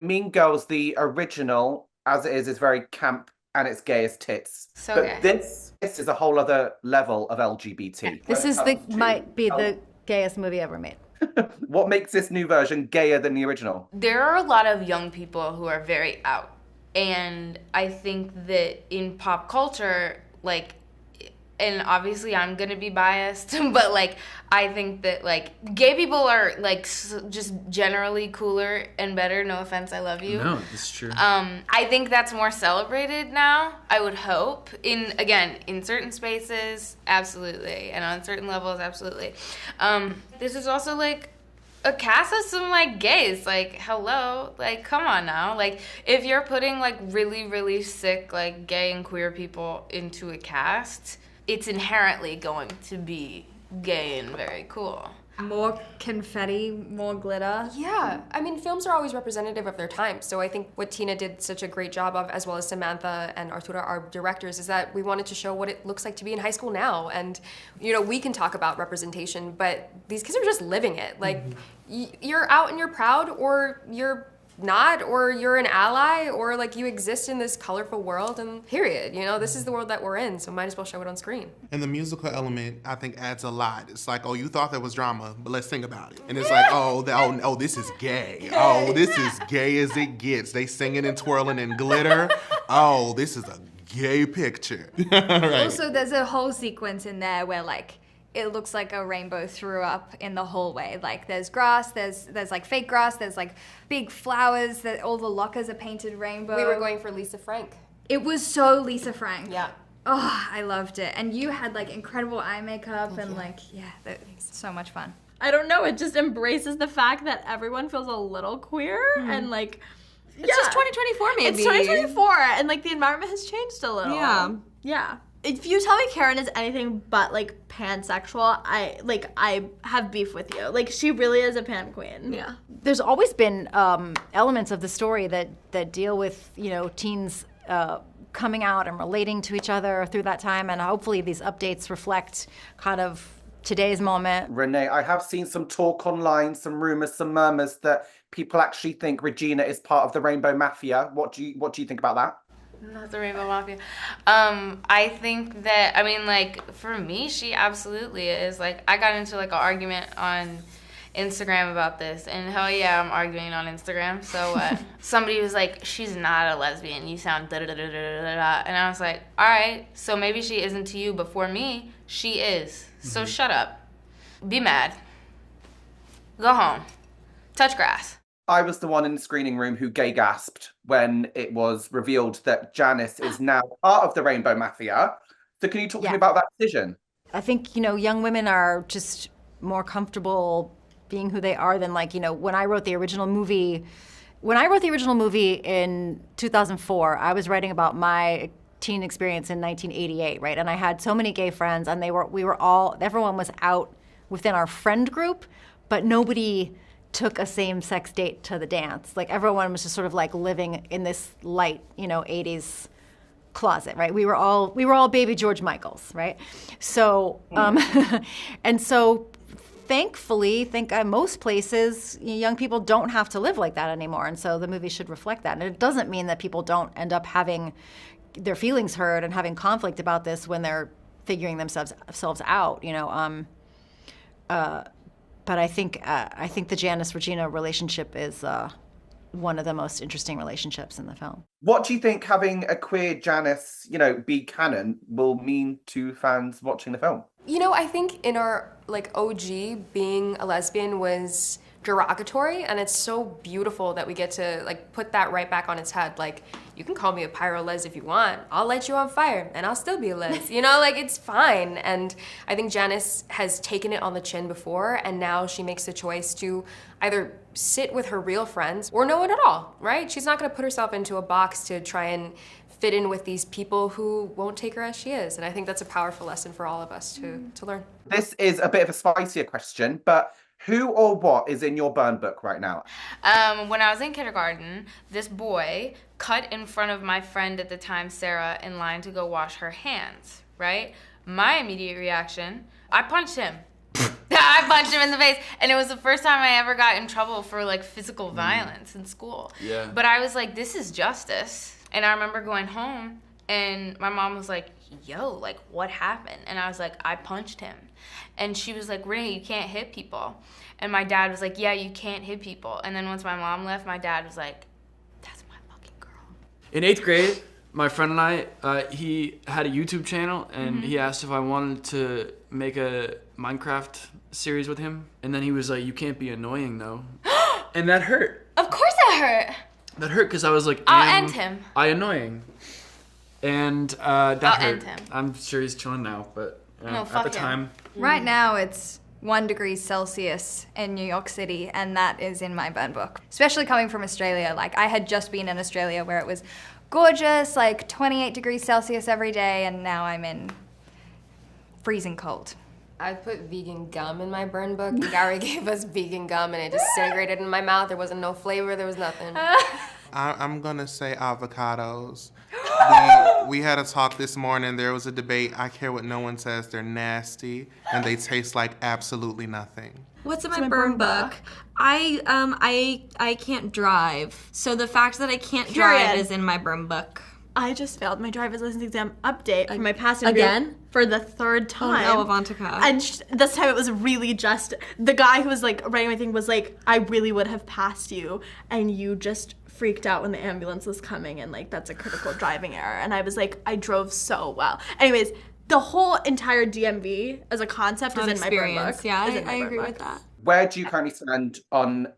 Mean Girls, the original, as it is very camp and it's gay as tits. So But gay. this is a whole other level of Yeah, LGBT when this it is the comes to might be the gayest movie ever made. what makes this new version gayer than the original. There are a lot of young people who are very out. And I think that in pop culture, like, and obviously I'm gonna be biased, but like, I think that like gay people are like just generally cooler and better. No offense, I love you. No, it's true. I think that's more celebrated now. I would hope in certain spaces, absolutely, and on certain levels, absolutely. This is also like a cast of some like gays. Like, hello, like, come on now. Like, if you're putting like really, really sick like gay and queer people into a cast, it's inherently going to be gay and very cool. More confetti, more glitter. Yeah, I mean, films are always representative of their time. So I think what Tina did such a great job of, as well as Samantha and Arturo, our directors, is that we wanted to show what it looks like to be in high school now. And, you know, we can talk about representation, but these kids are just living it. Like, you're out and you're proud, or you're not, or you're an ally, or like you exist in this colorful world, and period. You know, this is the world that we're in, so might as well show it on screen. And the musical element, I think, adds a lot. It's like, oh, you thought that was drama, but let's sing about it. And it's like, oh, this is gay. Oh, this is gay as it gets. They singing and twirling and glitter. Oh, this is a gay picture. Right. Also, there's a whole sequence in there where like it looks like a rainbow threw up in the hallway. Like there's grass, there's like fake grass, there's like big flowers, that all the lockers are painted rainbow. We were going for Lisa Frank. It was so Lisa Frank. Yeah. Oh, I loved it. And you had like incredible eye makeup and like, yeah, so much fun. I don't know, it just embraces the fact that everyone feels a little queer and like it's just 2024 maybe. It's 2024 and like the environment has changed a little. Yeah. Yeah. If you tell me Karen is anything but like pansexual, I have beef with you. Like she really is a pan queen. Yeah. There's always been elements of the story that deal with, you know, teens coming out and relating to each other through that time, and hopefully these updates reflect kind of today's moment. Reneé, I have seen some talk online, some rumors, some murmurs that people actually think Regina is part of the Rainbow Mafia. What do you think about that? Not the Rainbow Mafia. I think that, I mean, like, for me, she absolutely is. Like, I got into, like, an argument on Instagram about this, and hell yeah, I'm arguing on Instagram. So somebody was like, she's not a lesbian. You sound da-da-da-da-da-da. And I was like, all right, so maybe she isn't to you, but for me, she is. So shut up. Be mad. Go home. Touch grass. I was the one in the screening room who gay gasped when it was revealed that Janice is now part of the Rainbow Mafia. So can you talk to me about that decision? I think, you know, young women are just more comfortable being who they are than, like, you know, when I wrote the original movie in 2004, I was writing about my teen experience in 1988, right? And I had so many gay friends, and everyone was out within our friend group, but nobody took a same-sex date to the dance. Like, everyone was just sort of like living in this light, you know, 80s closet, right? We were all baby George Michaels, right? So, and so thankfully, most places, young people don't have to live like that anymore. And so the movie should reflect that. And it doesn't mean that people don't end up having their feelings hurt and having conflict about this when they're figuring themselves out, you know. But I think the Janice Regina relationship is one of the most interesting relationships in the film. What do you think having a queer Janice, you know, be canon will mean to fans watching the film? You know, I think in our like OG, being a lesbian was derogatory, and it's so beautiful that we get to like put that right back on its head. Like, you can call me a pyro-les if you want. I'll light you on fire and I'll still be a les. You know, like, it's fine. And I think Janice has taken it on the chin before, and now she makes the choice to either sit with her real friends or no one at all, right? She's not gonna put herself into a box to try and fit in with these people who won't take her as she is. And I think that's a powerful lesson for all of us to learn. This is a bit of a spicier question, but who or what is in your burn book right now? When I was in kindergarten, this boy cut in front of my friend at the time, Sarah, in line to go wash her hands, right? My immediate reaction, I punched him. I punched him in the face. And it was the first time I ever got in trouble for like physical violence in school. Yeah. But I was like, this is justice. And I remember going home and my mom was like, yo, like what happened? And I was like, I punched him. And she was like, Reneé, you can't hit people. And my dad was like, yeah, you can't hit people. And then once my mom left, my dad was like, that's my fucking girl. In 8th grade, my friend and I, he had a YouTube channel, and he asked if I wanted to make a Minecraft series with him. And then he was like, you can't be annoying, though. And that hurt. Of course that hurt. That hurt because I was like, I'll end him. I annoying. And that I'll hurt. end him. I'm sure he's chilling now, but No, at fuck the him. time. Right now, it's 1 degree Celsius in New York City, and that is in my burn book. Especially coming from Australia. Like, I had just been in Australia where it was gorgeous, like 28 degrees Celsius every day, and now I'm in freezing cold. I put vegan gum in my burn book. Gary gave us vegan gum and it disintegrated in my mouth. There wasn't no flavor, there was nothing. I'm gonna say avocados. We had a talk this morning. There was a debate. I care what no one says. They're nasty and they taste like absolutely nothing. What's in my burn book? I can't drive. So the fact that I can't drive Period. is in my burn book. I just failed my driver's license exam update for my passing Again? group for the 3rd time. Oh no, Avantika. And this time it was really just, the guy who was like writing my thing was like, I really would have passed you, and you just freaked out when the ambulance was coming, and like that's a critical driving error. And I was like, I drove so well. Anyways, the whole entire DMV as a concept is in my burn book. Yeah, Is in my I burn agree book. with that. Where do you currently stand on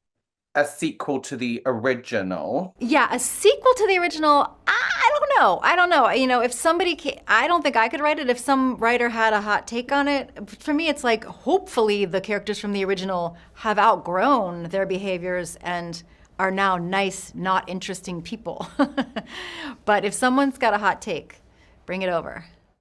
a sequel to the original? Yeah, a sequel to the original, I don't know. You know, if somebody, I don't think I could write it. If some writer had a hot take on it, for me, it's like, hopefully the characters from the original have outgrown their behaviors and are now nice, not interesting people. But if someone's got a hot take, bring it over.